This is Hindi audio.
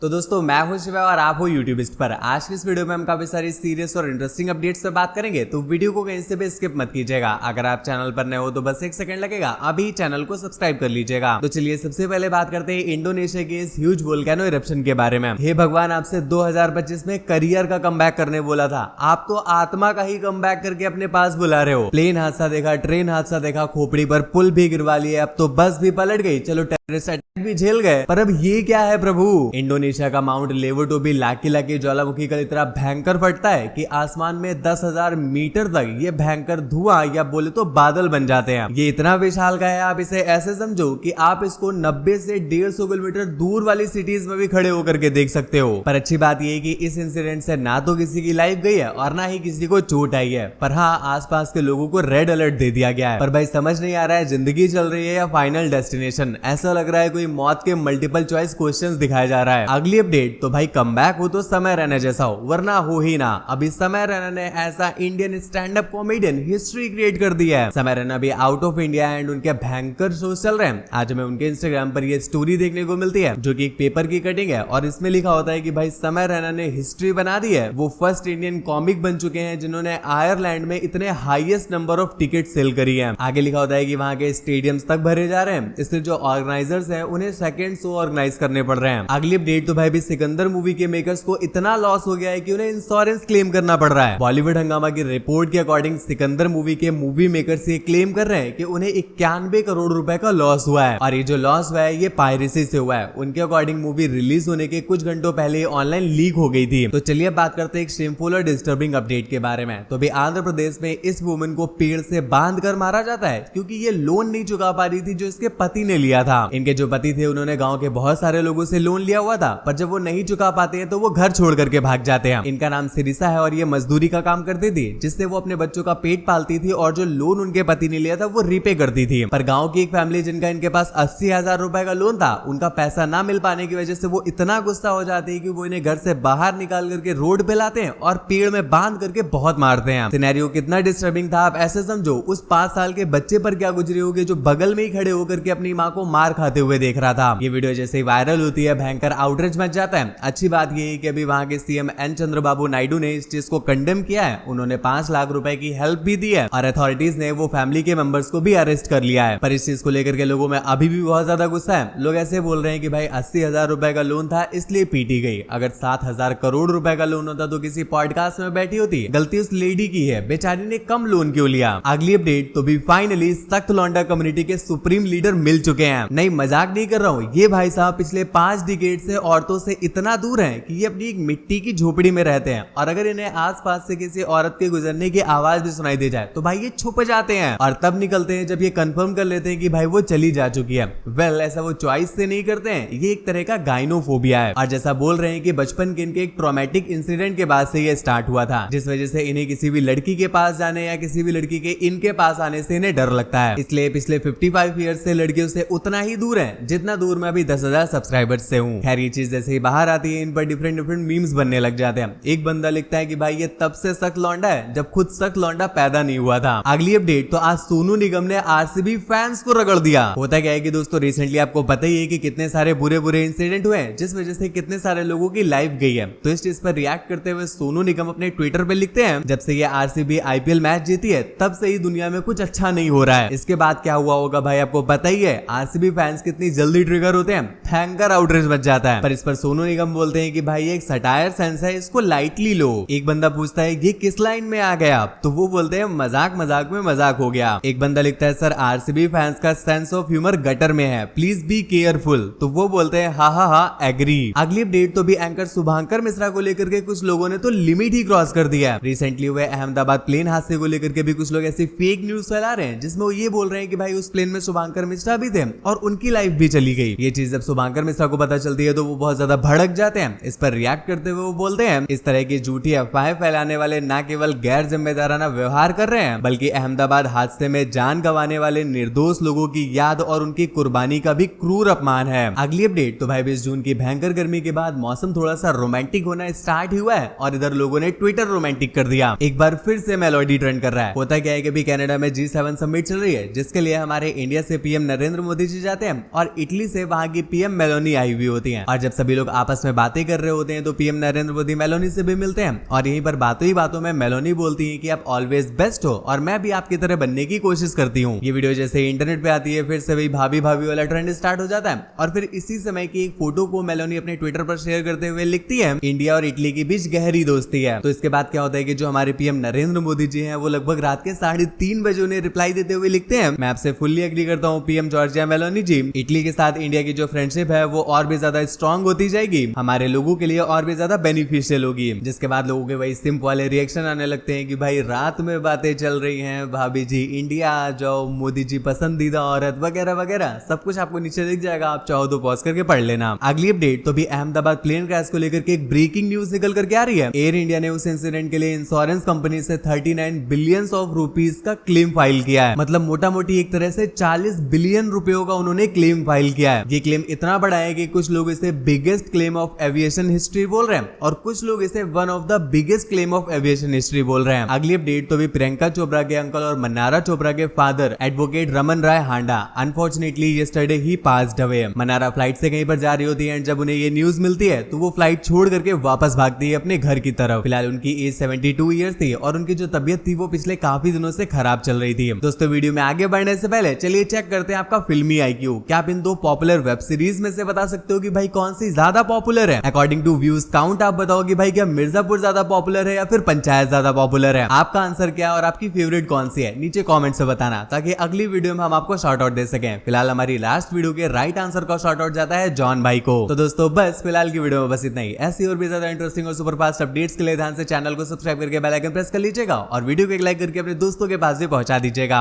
तो दोस्तों मैं हूं शिवा और आप हो यूट्यूबिस्ट पर। आज की इस वीडियो में हम काफी सारी सीरियस और इंटरेस्टिंग अपडेट्स पे बात करेंगे, तो वीडियो को कहीं से भी स्किप मत कीजिएगा। अगर आप चैनल पर नए हो तो बस 1 सेकंड लगेगा, अभी चैनल को सब्सक्राइब कर लीजिएगा। तो चलिए सबसे पहले बात करते हैं इंडोनेशिया के इस ह्यूज वोल्केनो इरप्शन के बारे में। हे भगवान, आपसे 2025 में करियर का कमबैक करने बोला था, आप तो आत्मा का ही कमबैक करके अपने पास बुला रहे हो। प्लेन हादसा देखा, ट्रेन हादसा देखा, खोपड़ी पर पुल भी गिरवा लिए, अब तो बस भी पलट गई, चलो टेररिस्ट अटैक भी झेल गए, पर अब ये क्या है प्रभु। इंडोनेशिया का माउंट लेवोटोबी लाकी ज्वालामुखी का इतना भयंकर फटता है कि आसमान में 10,000 मीटर तक ये भयंकर धुआं या बोले तो बादल बन जाते हैं। ये इतना विशाल का है, आप इसे ऐसे समझो कि आप इसको 90 से 150 किलोमीटर दूर वाली सिटीज में भी खड़े होकर के देख सकते हो। पर अच्छी बात यह है कि इस इंसिडेंट से ना तो किसी की लाइफ गई है और ना ही किसी को चोट आई है, पर हाँ आसपास के लोगों को रेड अलर्ट दे दिया गया है। पर भाई समझ नहीं आ रहा है जिंदगी चल रही है या फाइनल डेस्टिनेशन। ऐसा लग रहा है कोई मौत के मल्टीपल चॉइस क्वेश्चंस दिखाया जा रहा है। अगली अपडेट, तो भाई कमबैक हो तो समय रैना जैसा हो, वरना हो ही ना। अभी समय रैना ने ऐसा Indian stand up comedian history create कर दी है। समय रैना भी आउट ऑफ इंडिया एंड उनके भयंकर शोज चल रहे हैं। आज हमें उनके इंस्टाग्राम पर ये स्टोरी देखने को मिलती है जो कि एक पेपर की कटिंग है और इसमें लिखा होता है कि भाई समय रैना ने हिस्ट्री बना दी है। वो फर्स्ट इंडियन कॉमिक बन चुके हैं जिन्होंने आयरलैंड में इतने highest number of ticket sell करी है। आगे लिखा होता है कि वहां के स्टेडियम्स तक भरे जा रहे हैं, इसलिए जो ऑर्गेनाइजर्स हैं उन्हें सेकंड शो ऑर्गेनाइज करने पड़ रहे हैं। अगली अपडेट, तो भाई भी सिकंदर मूवी के मेकर्स को इतना लॉस हो गया है कि उन्हें इंश्योरेंस क्लेम करना पड़ रहा है। बॉलीवुड हंगामा की रिपोर्ट के अकॉर्डिंग सिकंदर मूवी के मूवी मेकर्स ये क्लेम कर रहे हैं कि उन्हें 91 करोड़ रुपए का लॉस हुआ है और ये जो लॉस हुआ है ये पायरेसी से हुआ है। उनके अकॉर्डिंग मूवी रिलीज होने के कुछ घंटों पहले ऑनलाइन लीक हो गई थी। तो चलिए बात करते हैं एक शेमफुल और डिस्टर्बिंग अपडेट के बारे में। तो भी आंध्र प्रदेश में इस वुमन को पेड़ से बांध कर मारा जाता है क्योंकि ये लोन नहीं चुका पा रही थी जो इसके पति ने लिया था। इनके जो पति थे उन्होंने गांव के बहुत सारे लोगों से लोन लिया हुआ था, पर जब वो नहीं चुका पाते हैं तो वो घर छोड़ करके भाग जाते हैं। इनका नाम सिरिसा है और ये मजदूरी का काम करती थी जिससे वो अपने बच्चों का पेट पालती थी और जो लोन उनके पति ने लिया था वो रीपे करती थी। पर गांव की एक फैमिली जिनका इनके पास 80,000 रुपए का लोन था, उनका पैसा ना मिल पाने की वजह से वो इतना गुस्सा हो जाती है कि वो इन्हें घर से बाहर निकाल करके रोड पे लाते हैं और पेड़ में बांध करके बहुत मारते हैं। सिनेरियो कितना डिस्टर्बिंग था आप ऐसे समझो उस 5 साल के बच्चे पर क्या गुजरी होगी जो बगल में ही खड़े होकर के अपनी माँ को मार खाते हुए देख रहा था। ये वीडियो जैसे ही वायरल होती है भयंकर आउटरीच मच जाता है। अच्छी बात ये है कि अभी वहां के सीएम एन चंद्रबाबू नायडू ने इस चीज को कंडेम किया है। उन्होंने 5 लाख रुपए की हेल्प भी दी है और अथॉरिटीज ने वो फैमिली के मेंबर्स को भी अरेस्ट कर लिया है। पर इस चीज को लेकर के लोगों में अभी भी बहुत ज्यादा गुस्सा है। लोग ऐसे बोल रहे हैं कि भाई 80,000 रुपए का लोन था इसलिए पीटी गई। अगर 7,000 करोड़ रुपए का लोन होता तो किसी पॉडकास्ट में बैठी होती। गलती उस लेडी की है, बेचारी ने कम लोन क्यों लिया। अगली अपडेट, तो भी फाइनली सख्त लौंडा कम्युनिटी के सुप्रीम लीडर मिल चुके हैं। नहीं मजाक नहीं कर रहा हूँ, ये भाई साहब पिछले 5 डिकेड से औरतों से इतना दूर हैं कि ये अपनी एक मिट्टी की झोपड़ी में रहते हैं और अगर इन्हें आसपास से किसी औरत के गुजरने की आवाज भी सुनाई दे जाए तो भाई ये छुप जाते हैं और तब निकलते हैं जब ये कंफर्म कर लेते हैं कि भाई वो चली जा चुकी है। वेल ऐसा वो चॉइस से नहीं करते हैं, ये एक तरह का गाइनोफोबिया है और जैसा बोल रहे हैं कि बचपन के इनके एक ट्रॉमेटिक इंसिडेंट के बाद से ये स्टार्ट हुआ था जिस वजह से इन्हें किसी भी लड़की के पास जाने या किसी भी लड़की के इनके पास आने से इन्हें डर लगता है। इसलिए पिछले 55 ईयर्स से लड़कियों से उतना ही दूर है जितना दूर मैं अभी 10,000 सब्सक्राइबर्स से हूँ। खैर ये चीज जैसे ही बाहर आती है इन पर डिफरेंट मीम्स बनने लग जाते हैं। एक बंदा लिखता है कि भाई ये तब से सख्त लौंडा है जब खुद सख्त लौंडा पैदा नहीं हुआ था। अगली अपडेट, तो आज सोनू निगम ने आरसीबी फैंस को रगड़ दिया। होता क्या है कि दोस्तों रिसेंटली आपको पता ही है कि कितने सारे बुरे इंसिडेंट हुए हैं जिस वजह से कितने सारे लोगों की लाइफ गई है। तो इस चीज पर रिएक्ट करते हुए सोनू निगम अपने ट्विटर पे लिखते हैं, जब से ये आरसीबी आईपीएल मैच जीती है तब से ही दुनिया में कुछ अच्छा नहीं हो रहा है। इसके बाद क्या हुआ होगा भाई आपको पता ही है। आरसीबी फैंस कितनी जल्दी ट्रिगर होते हैं, भयंकर आउटरीच मच जाता है। पर इस पर सोनू निगम बोलते हैं कि भाई ये एक सटायर सेंस है, इसको लाइटली लो। एक बंदा पूछता है ये किस लाइन में आ गया, तो वो बोलते हैं मजाक मजाक में मजाक हो गया। एक बंदा लिखता है सर आरसीबी फैंस का सेंस ऑफ ह्यूमर गटर में है, प्लीज बी केयरफुल, तो वो बोलते हैं हा हा हा एग्री। अगली अपडेट, तो भी एंकर शुभांकर मिश्रा को लेकर के कुछ लोगों ने तो लिमिट ही क्रॉस कर दिया। रिसेंटली हुए अहमदाबाद प्लेन हादसे को लेकर के भी कुछ लोग ऐसी फेक न्यूज फैला रहे हैं जिसमें वो ये बोल रहे हैं कि भाई उस प्लेन में शुभांकर मिश्रा भी थे और उनकी लाइफ भी चली गई। ये चीज जब शुभांकर मिश्रा को पता चलती है तो वो बहुत ज्यादा भड़क जाते हैं। इस पर रिएक्ट करते हुए वो बोलते हैं इस तरह की झूठी अफवाहें फैलाने वाले न केवल गैर जिम्मेदाराना व्यवहार कर रहे हैं बल्कि अहमदाबाद हादसे में जान गंवाने वाले निर्दोष लोगों की याद और उनकी कुर्बानी का भी क्रूर अपमान है। अगली अपडेट, तो भाई 20 जून की भयंकर गर्मी के बाद मौसम थोड़ा सा रोमांटिक होना स्टार्ट हुआ है और इधर लोगों ने ट्विटर रोमांटिक कर दिया। एक बार फिर से मेलोडी ट्रेंड कर रहा है। होता क्या है कि अभी कनाडा में G7 समिट चल रही है जिसके लिए हमारे इंडिया से पीएम नरेंद्र मोदी जी जाते हैं और इटली से वहां की पीएम मेलोनी आई हुई होती हैं। और जब जब सभी लोग आपस में बातें कर रहे होते हैं तो पीएम नरेंद्र मोदी मेलोनी से भी मिलते हैं और यहीं पर बातों ही बातों में मेलोनी बोलती है कि आप ऑलवेज बेस्ट हो और मैं भी आपकी तरह बनने की कोशिश करती हूँ। ये वीडियो जैसे इंटरनेट पे आती है फिर से वही भाभी भाभी वाला ट्रेंड स्टार्ट हो जाता है और फिर इसी समय की एक फोटो को मेलोनी अपने ट्विटर पर शेयर करते हुए लिखती है इंडिया और इटली के बीच गहरी दोस्ती है। तो इसके बाद क्या होता है कि जो हमारे पीएम नरेंद्र मोदी जी हैं वो लगभग रात के 3:30 बजे उन्हें रिप्लाई देते हुए लिखते हैं मैं आपसे फुल्ली एग्री करता हूँ पीएम जॉर्जिया मेलोनी जी, इटली के साथ इंडिया की जो फ्रेंडशिप है वो और भी ज्यादा स्ट्रांग होती जाएगी, हमारे लोगों के लिए और भी ज्यादा बेनिफिशियल होगी। जिसके बाद लोगों के वही सिंप वाले रिएक्शन आने लगते हैं कि भाई रात में बातें चल रही हैं, भाभी जी इंडिया आ जाओ, मोदी जी पसंदीदा औरत वगैरह वगैरह सब कुछ आपको नीचे दिख जाएगा, आप चाहो तो पॉज करके पढ़ लेना। अगली अपडेट तो भी अहमदाबाद प्लेन क्रैश को लेकर के एक ब्रेकिंग न्यूज निकल करके आ रही है। एयर इंडिया ने उस इंसिडेंट के लिए इंश्योरेंस कंपनी से 39 बिलियन रुपीस का क्लेम फाइल किया है। मतलब मोटा मोटी एक तरह से 40 बिलियन रुपयों का उन्होंने क्लेम फाइल किया है। ये क्लेम इतना बड़ा है कि कुछ लोग इसे biggest claim of aviation history बोल रहे हैं और कुछ लोग इसे one of the biggest claim of aviation history बोल रहे हैं। अगली अपडेट तो भी प्रियंका चोपड़ा के अंकल और मन्नारा चोपड़ा के father advocate Raman Rai Handa unfortunately yesterday ही पास्ड अवे। मन्नारा फ्लाइट से कहीं पर जा रही होती है एंड जब उन्हें ये न्यूज मिलती है तो वो फ्लाइट छोड़ करके वापस भागती है अपने घर की तरफ। फिलहाल उनकी एज 72 ईयर्स थी और उनकी जो तबीयत थी वो पिछले काफी दिनों से खराब चल रही थी। दोस्तों वीडियो में आगे बढ़ने से पहले चलिए चेक करते हैं आपका फिल्मी आईक्यू। क्या आप इन दो पॉपुलर वेब सीरीज में से बता सकते हो कि भाई कौन सी ज्यादा पॉपुलर है? अकॉर्डिंग टू व्यूज काउंट आप बताओ कि भाई क्या मिर्जापुर ज्यादा पॉपुलर है या फिर पंचायत ज्यादा पॉपुलर है? आपका आंसर क्या है और आपकी फेवरेट कौन सी है नीचे कॉमेंट से बताना ताकि अगली वीडियो में हम आपको शॉर्ट आउट दे सकें। फिलहाल हमारी लास्ट वीडियो के राइट आंसर का शॉर्ट आउट जाता है जॉन भाई को। तो दोस्तों बस फिलहाल की वीडियो में बस इतना ही। ऐसी और भी ज्यादा इंटरेस्टिंग और सुपरफास्ट अपडेट्स के लिए ध्यान से चैनल को सब्सक्राइब करके बेल आइकन प्रेस कर लीजिएगा और वीडियो को एक लाइक करके अपने दोस्तों के पास भी पहुंचा दीजिएगा।